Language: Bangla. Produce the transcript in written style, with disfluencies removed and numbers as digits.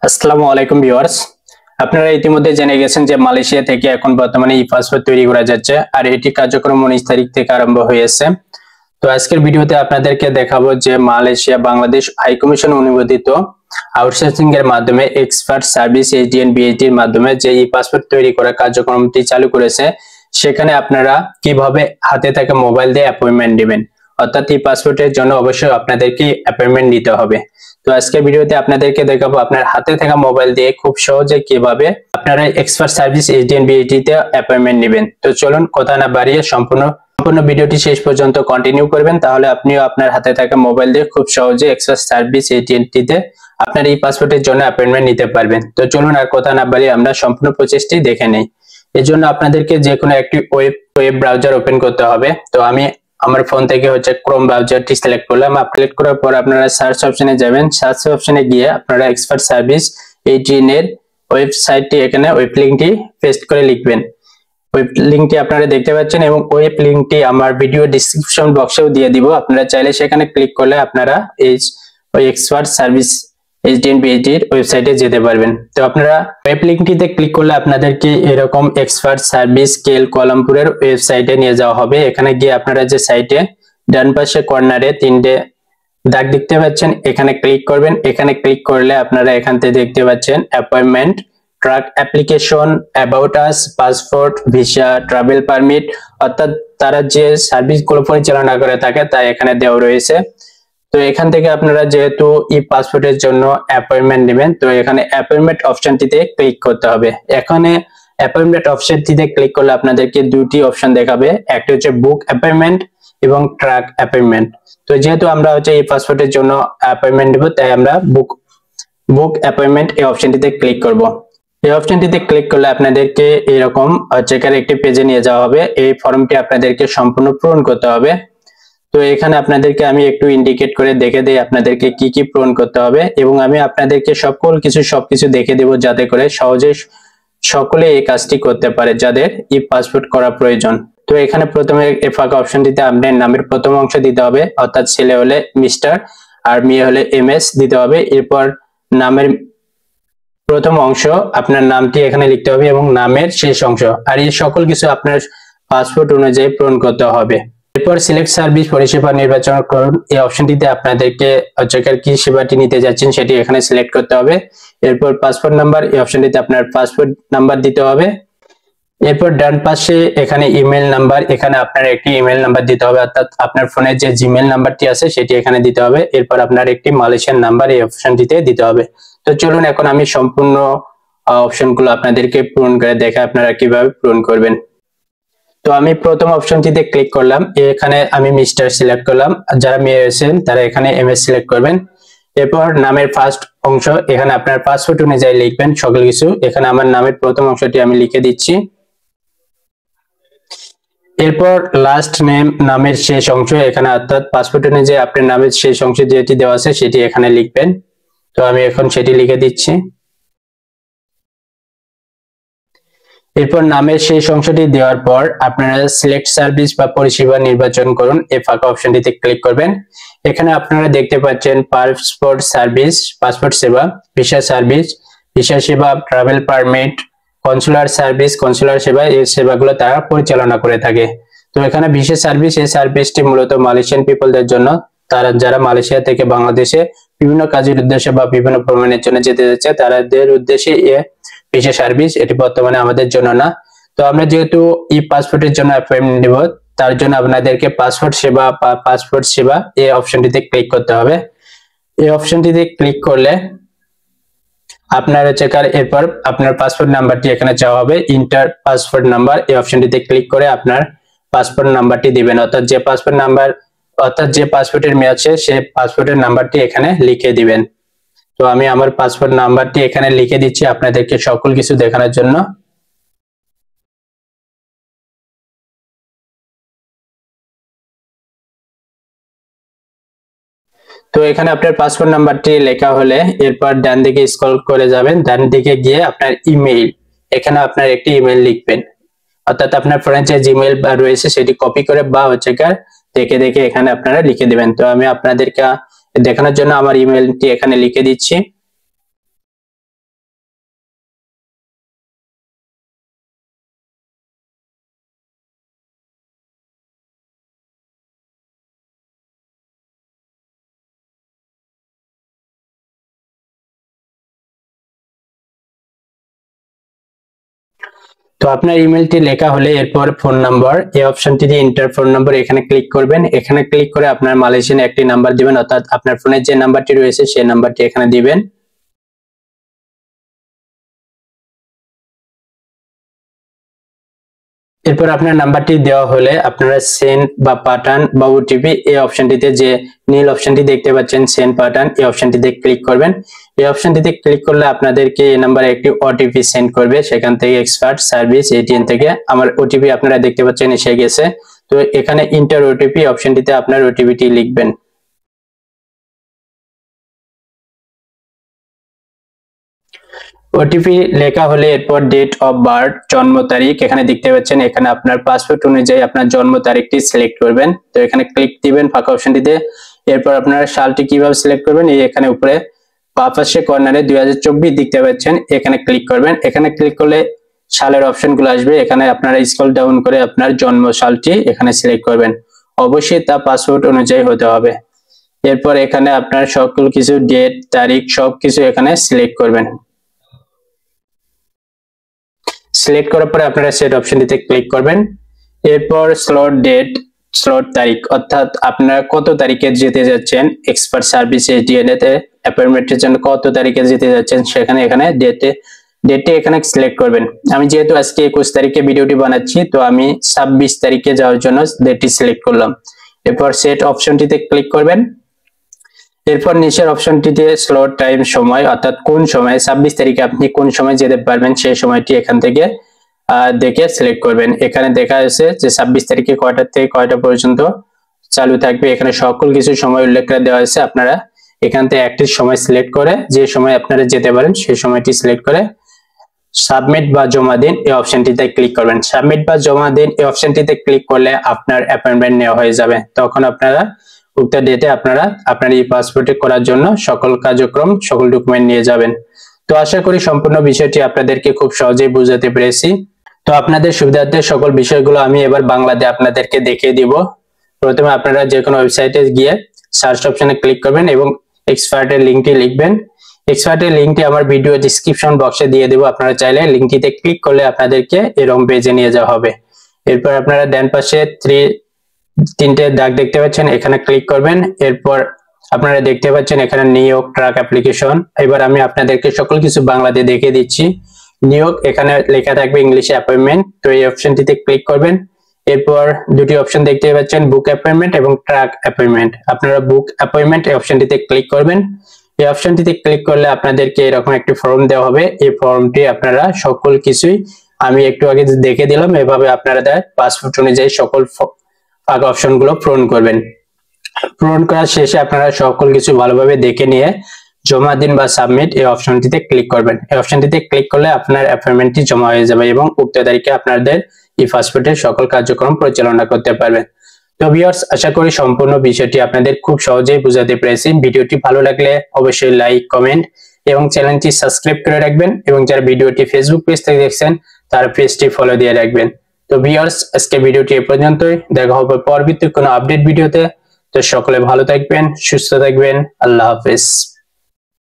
আসসালামু আলাইকুম ভিউয়ার্স। আপনারা ইতিমধ্যে জেনে গেছেন যে মালয়েশিয়া থেকে এখন বর্তমানে ই পাসপোর্ট তৈরি করা যাচ্ছে আর এটি কার্যক্রম 19 তারিখ থেকে আরম্ভ হয়েছে। তো আজকের ভিডিওতে আপনাদেরকে দেখাবো যে মালয়েশিয়া বাংলাদেশ হাই কমিশন অনুমোদিত আউটসোর্সিং এর মাধ্যমে এক্সপার্ট সার্ভিস এজেন্ট বিএটি এর মাধ্যমে যে ই পাসপোর্ট তৈরি করার কার্যক্রমটি চালু করেছে, সেখানে আপনারা কিভাবে হাতে থাকা মোবাইল দিয়ে অ্যাপয়েন্টমেন্ট নেবেন। অর্থাৎ ই পাসপোর্টের জন্য অবশ্যই আপনাদেরকে অ্যাপয়েন্টমেন্ট নিতে হবে। তো আজকের ভিডিওতে আপনাদেরকে দেখাবো আপনার হাতে থাকা মোবাইল দিয়ে খুব সহজে কিভাবে আপনারা এক্সপার্ট সার্ভিস এজেন্ট বিএটি তে অ্যাপয়েন্টমেন্ট নেবেন। তো চলুন কথা না বাড়িয়ে সম্পূর্ণ ভিডিওটি শেষ পর্যন্ত কন্টিনিউ করবেন, তাহলে আপনিও আপনার হাতে থাকা মোবাইল দিয়ে খুব সহজে এক্সপার্ট সার্ভিস এজেন্ট তে আপনার এই পাসপোর্টের জন্য অ্যাপয়েন্টমেন্ট নিতে পারবেন। তো চলুন আর কথা না বাড়িয়ে আমরা সম্পূর্ণ প্রসেসটি দেখে নেই। এর জন্য আপনাদেরকে যে কোনো একটি ওয়েব ব্রাউজার ওপেন করতে হবে। তো আমি আমার ফোন থেকে ক্রোম ব্রাউজারটি সিলেক্ট করলাম। সিলেক্ট করার পর আপনারা সার্চ অপশনে যাবেন। সার্চ অপশনে গিয়ে আপনারা এক্সপার্ট সার্ভিস এজেন্ট এর ওয়েবসাইটটি, এখানে ওয়েব লিংকটি পেস্ট করে লিখবেন। ওয়েব লিংকটি আপনারা দেখতে পাচ্ছেন এবং ওয়েব লিংকটি আমার ভিডিও ডেসক্রিপশন বক্সেও দিয়ে দিব। আপনারা চাইলে সেখানে ক্লিক করলে আপনারা ওই এক্সপার্ট সার্ভিস এজেন্ট বিএটির ওয়েবসাইটে যেতে পারবেন। তো আপনারা ওয়েব লিংকটিতে ক্লিক করলে আপনাদেরকে এরকম এক্সপার্ট সার্ভিস কেল কোয়ালালামপুরের ওয়েবসাইটে নিয়ে যাওয়া হবে। এখানে গিয়ে আপনারা যে সাইটে ডান পাশে কর্নারে তিনটে দাগ দেখতে পাচ্ছেন, এখানে ক্লিক করবেন। এখানে ক্লিক করলে আপনারা এখান থেকে দেখতে পাচ্ছেন appointment, truck application, about us, passport, visa, travel permit, অর্থাৎ তারা যে সার্ভিসগুলো পরিচালনা করে থাকে তা এখানে দেওয়া রয়েছে। তো এখান থেকে আপনারা যেহেতু ই পাসপোর্টের জন্য অ্যাপয়েন্টমেন্ট নেবেন, তো এখানে অ্যাপয়েন্টমেন্ট অপশনটিতে ক্লিক করতে হবে। এখানে অ্যাপয়েন্টমেন্ট অপশনটিতে ক্লিক করলে আপনাদেরকে দুটি অপশন দেখাবে, একটা হচ্ছে বুক অ্যাপয়েন্টমেন্ট এবং ট্র্যাক অ্যাপয়েন্টমেন্ট। তো যেহেতু আমরা ই পাসপোর্টের জন্য অ্যাপয়েন্টমেন্ট নেব, তাই আমরা বুক অ্যাপয়েন্টমেন্ট এই অপশনটিতে ক্লিক করব। এই অপশনটিতে ক্লিক করলে আপনাদেরকে এরকম একটি পেজে নিয়ে যাওয়া হবে। এই ফর্মটি আপনাদেরকে সম্পূর্ণ পূরণ করতে হবে। তো এখানে আপনাদেরকে আমি একটু ইন্ডিকেট করে দেখে দেই আপনাদেরকে কি কি পূরণ করতে হবে, এবং আমি আপনাদেরকে সবকিছু দেখে দেব যাতে করে সহজে সকলে এই কাজটি করতে পারে যাদের ই পাসপোর্ট করা প্রয়োজন। তো এখানে প্রথমে এই ফাঁকা অপশনটিতে আপনার নামের প্রথম অংশ দিতে হবে, অর্থাৎ ছেলে হলে মিস্টার আর মেয়ে হলে এমএস দিতে হবে। এরপর নামের প্রথম অংশ আপনার নামটি এখানে লিখতে হবে এবং নামের শেষ অংশ, আর এই সকল কিছু আপনার পাসপোর্ট অনুযায়ী পূরণ করতে হবে। এরপর সিলেক্ট সার্ভিস পরিষেবা নির্বাচন করুন। এই অপশনটিতে আপনাদেরকে কি সেবাটি নিতে যাচ্ছেন সেটি এখানে সিলেক্ট করতে হবে। এরপর পাসপোর্ট নাম্বার, এই অপশনটিতে আপনার পাসপোর্ট নাম্বার দিতে হবে। এরপর ডান পাশে এখানে ইমেল নাম্বার, এখানে আপনার একটি ইমেল নাম্বার দিতে হবে, অর্থাৎ আপনার ফোনে যে জিমেল নাম্বারটি আছে সেটি এখানে দিতে হবে। এরপর আপনার একটি মালয়েশিয়ান নাম্বার এই অপশনটিতে দিতে হবে। তো চলুন এখন আমি সম্পূর্ণ অপশনগুলো আপনাদেরকে পূরণ করে দেখে আপনারা কিভাবে পূরণ করবেন। তো আমি প্রথম অপশনটিতে ক্লিক করলাম, এখানে আমি মিস্টার সিলেক্ট করলাম, যারা মেয়ে আছেন তারা এখানে এমএস সিলেক্ট করবেন। এরপর নামের ফার্স্ট অংশ এখানে আপনার পাসপোর্ট অনুযায়ী লিখবেন সকল কিছু। এখানে আমার নামের প্রথম অংশটি আমি লিখে দিচ্ছি। এরপর লাস্ট নেম, নামের শেষ অংশ এখানে, অর্থাৎ পাসপোর্ট অনুযায়ী আপনার নামের শেষ অংশ যেটি দেওয়া আছে সেটি এখানে লিখবেন। তো আমি এখন সেটি লিখে দিচ্ছি। এরপর নামের শেষ অংশটি দেওয়ার পর আপনারা সিলেক্ট সার্ভিস বা পরিষেবা নির্বাচন করুন, এই ফাঁকা অপশনটিতে ক্লিক করবেন। এখানে আপনারা দেখতে পাচ্ছেন পাসপোর্ট সার্ভিস, পাসপোর্ট সেবা, ভিসা সার্ভিস, ভিসা সেবা, travel permit, consular service, consular সেবা, এই সেবাগুলো তারা পরিচালনা করে থাকে। তো এখানে ভিসা সার্ভিস, এই সার্ভিসটি মূলত মালয়েশিয়ান পিপলদের জন্য, তারা যারা মালয়েশিয়া থেকে বাংলাদেশে বিভিন্ন কাজের উদ্দেশ্যে বা বিভিন্ন ভ্রমণের জন্য যেতে যাচ্ছে তাদের উদ্দেশ্যে ভিসা সার্ভিস, এটি বর্তমানে আমাদের জন্য না। তো আমরা যেহেতু ই পাসপোর্টের জন্য অ্যাপয়েন্টমেন্ট নেব, তার জন্য আপনাদেরকে পাসপোর্ট সেবা বা পাসপোর্ট সেবা এই অপশনটিতে ক্লিক করতে হবে। এই অপশনটিতে ক্লিক করলে আপনার এরপর আপনার পাসপোর্ট নাম্বারটি এখানে চাওয়া হবে, ইন্টার পাসপোর্ট নাম্বার, এই অপশনটিতে ক্লিক করে আপনার পাসপোর্ট নাম্বারটি দিবেন, অর্থাৎ যে পাসপোর্টের মেয়াদ আছে সেই পাসপোর্টের নাম্বারটি এখানে লিখে দিবেন। তো আমি আমার পাসপোর্ট নাম্বারটি এখানে লিখে দিচ্ছি আপনাদেরকে সকল কিছু দেখানোর জন্য। তো এখানে আপনার পাসপোর্ট নাম্বারটি লেখা হলে এরপর ডান দিকে স্ক্রল করে যাবেন, ডান দিকে গিয়ে আপনার ইমেইল, এখানে আপনার একটি ইমেইল লিখবেন, অর্থাৎ আপনার ফোনে যে জিমেইল রয়েছে সেটি কপি করে বা দেখে দেখে এখানে আপনারা লিখে দিবেন। তো আমি আপনাদেরকে দেখানোর জন্য আমার ইমেইলটি এখানে লিখে দিচ্ছি। তো আপনার ইমেলটি লেখা হলে এরপর ফোন নাম্বার, এই অপশনটিতে এন্টার ফোন নাম্বার এখানে ক্লিক করবেন। এখানে ক্লিক করে আপনার মালয়েশিয়ান একটি নাম্বার দিবেন, অর্থাৎ আপনার ফোনের যে নাম্বারটি রয়েছে সেই নাম্বারটি এখানে দিবেন। এরপর আপনার নাম্বারটি দেওয়া হলে আপনারা সেন্ড বা পাঠান বা ওটিপি এই অপশনটিতে, যে নীল অপশনটি দেখতে পাচ্ছেন সেন্ড পাঠান, এই অপশনটিতে ক্লিক করবেন। এই অপশনটিতে ক্লিক করলে আপনাদেরকে এই নাম্বারে একটি ওটিপি সেন্ড করবে, সেখান থেকে এক্সপার্ট সার্ভিস এটিএন থেকে আমার ওটিপি আপনারা দেখতে পাচ্ছেন এসে গেছে। তো এখানে ইন্টার ওটিপি অপশনটিতে আপনার ওটিপিটি লিখবেন। ওটিপি লেখা হলে এরপর ডেট অফ বার্থ, জন্ম তারিখ এখানে দেখতে পাচ্ছেন, এখানে আপনার পাসপোর্ট অনুযায়ী আপনার জন্ম তারিখটি সিলেক্ট করবেন। তো এখানে ক্লিক দিবেন ফাঁকা অপশনটিতে। এরপর আপনার সালটি কিভাবে সিলেক্ট করবেন, এই এখানে উপরে বাঁ পাশে কর্নারে 2024 দেখতে পাচ্ছেন, এখানে ক্লিক করবেন। এখানে ক্লিক করলে সালের অপশনগুলো আসবে, এখানে আপনারা স্ক্রল ডাউন করে আপনার জন্ম সালটি এখানে সিলেক্ট করবেন। অবশ্যই তা পাসপোর্ট অনুযায়ী হতে হবে। এরপর এখানে আপনার সকল কিছু ডেট তারিখ সবকিছু এখানে সিলেক্ট করবেন। সিলেক্ট করার পরে আপনারা সেট অপশনটিতে ক্লিক করবেন। এরপর স্লট ডেট, স্লট তারিখ, অর্থাৎ আপনারা কত তারিখে যেতে যাচ্ছেন এক্সপার্ট সার্ভিস এটিএন তে অ্যাপয়েন্টমেন্টের জন্য, কত তারিখে যেতে যাচ্ছেন সেখানে এখানে ডেটে এখানে সিলেক্ট করবেন। আমি যেহেতু আজকে 21 তারিখে ভিডিওটি বানাচ্ছি, তো আমি 26 তারিখে যাওয়ার জন্য ডেটটি সিলেক্ট করলাম। এরপর সেট অপশনটিতে ক্লিক করবেন। এরপর নিচের অপশনটিতে স্লট টাইম, সময়, অর্থাৎ কোন সময় 26 তারিখে আপনি কোন সময় যেতে পারবেন সেই সময়টি এখান থেকে দেখে সিলেক্ট করবেন। এখানে দেখা যাচ্ছে যে 26 তারিখে কয়টা থেকে কয়টা পর্যন্ত চালু থাকবে, এখানে সকল কিছু সময় উল্লেখ করে দেওয়া হয়েছে। আপনারা এখান থেকে একটি সময় সিলেক্ট করে যে সময় আপনারা যেতে পারেন সেই সময়টি সিলেক্ট করে সাবমিট বা জমা দিন এই অপশনটিতে ক্লিক করবেন। সাবমিট বা জমা দিন এই অপশনটিতে ক্লিক করলে আপনার অ্যাপয়েন্টমেন্ট নেওয়া হয়ে যাবে। তখন আপনারা উক্ত ডেটে আপনারা আপনার এই পাসপোর্টে করার জন্য সকল কার্যক্রম সকল ডকুমেন্ট নিয়ে যাবেন। তো আশা করি সম্পূর্ণ বিষয়টি আপনাদেরকে খুব সহজেই বুঝাতে পেরেছি। তো আপনাদের সুবিধার্থে সকল বিষয়গুলো আমি এবার বাংলাতে আপনাদেরকে দেখিয়ে দিব। প্রথমে আপনারা যে কোনো ওয়েবসাইটে গিয়ে সার্চ অপশনে ক্লিক করবেন এবং এক্সপার্টের লিঙ্কটি লিখবেন। এক্সপার্টের লিঙ্কটি আমার ভিডিও ডেসক্রিপশন বক্সে দিয়ে দেবো, আপনারা চাইলে লিঙ্কটিতে ক্লিক করলে আপনাদেরকে এরকম পেজে নিয়ে যাওয়া হবে। এরপর আপনারা ডান পাশে তিনটে দাগ দেখতে পাচ্ছেন, এখানে ক্লিক করবেন। এরপর আপনারা দেখতে পাচ্ছেন এখানে নিয়োগ ট্রাক অ্যাপ্লিকেশন। এবার আমি আপনাদেরকে সকল কিছু বাংলাতে দেখিয়ে দিচ্ছি। নিয়োগ এখানে লেখা থাকবে ইংলিশে অ্যাপয়েন্টমেন্ট, তো এই অপশনটিতে ক্লিক করবেন। এরপর দুটি অপশন দেখতে পাচ্ছেন বুক অ্যাপয়েন্টমেন্ট এবং ট্রাক অ্যাপয়েন্টমেন্ট। আপনারা বুক অ্যাপয়েন্টমেন্ট এই অপশনটিতে ক্লিক করবেন। এই অপশনটিতে ক্লিক করলে আপনাদেরকে এরকম একটি ফর্ম দেওয়া হবে। এই ফর্মটি আপনারা সকল কিছুই আমি একটু আগে দেখে দিলাম, এভাবে আপনারা পাসপোর্ট অনুযায়ী সকল ফাঁকা অপশনগুলো পূরণ করবেন। পূরণ করার শেষে আপনারা সকল কিছু ভালোভাবে দেখে নিয়ে জমা দিন বা সাবমিট এই অপশনটিতে ক্লিক করবেন। এই অপশনটিতে ক্লিক করলে আপনার অ্যাপয়েন্টমেন্টটি জমা হয়ে যাবে এবং উক্ত তারিখে আপনাদের ই পাসপোর্টের সকল কার্যক্রম পরিচালনা করতে পারবেন। তো ভিউয়ার্স, আশা করি সম্পূর্ণ বিষয়টি আপনাদের খুব সহজেই বুঝাতে পেরেছি। ভিডিওটি ভালো লাগলে অবশ্যই লাইক, কমেন্ট এবং চ্যানেলটি সাবস্ক্রাইব করে রাখবেন এবং যারা ভিডিওটি ফেসবুক পেজ থেকে দেখছেন তারা পেজটি ফলো দিয়ে রাখবেন। তো ভিউয়ার্স, আজকে ভিডিওটি এই পর্যন্তই। দেখা হবে পরবর্তী কোনো আপডেট ভিডিওতে। তো সকলে ভালো থাকবেন, সুস্থ থাকবেন। আল্লাহ হাফেজ।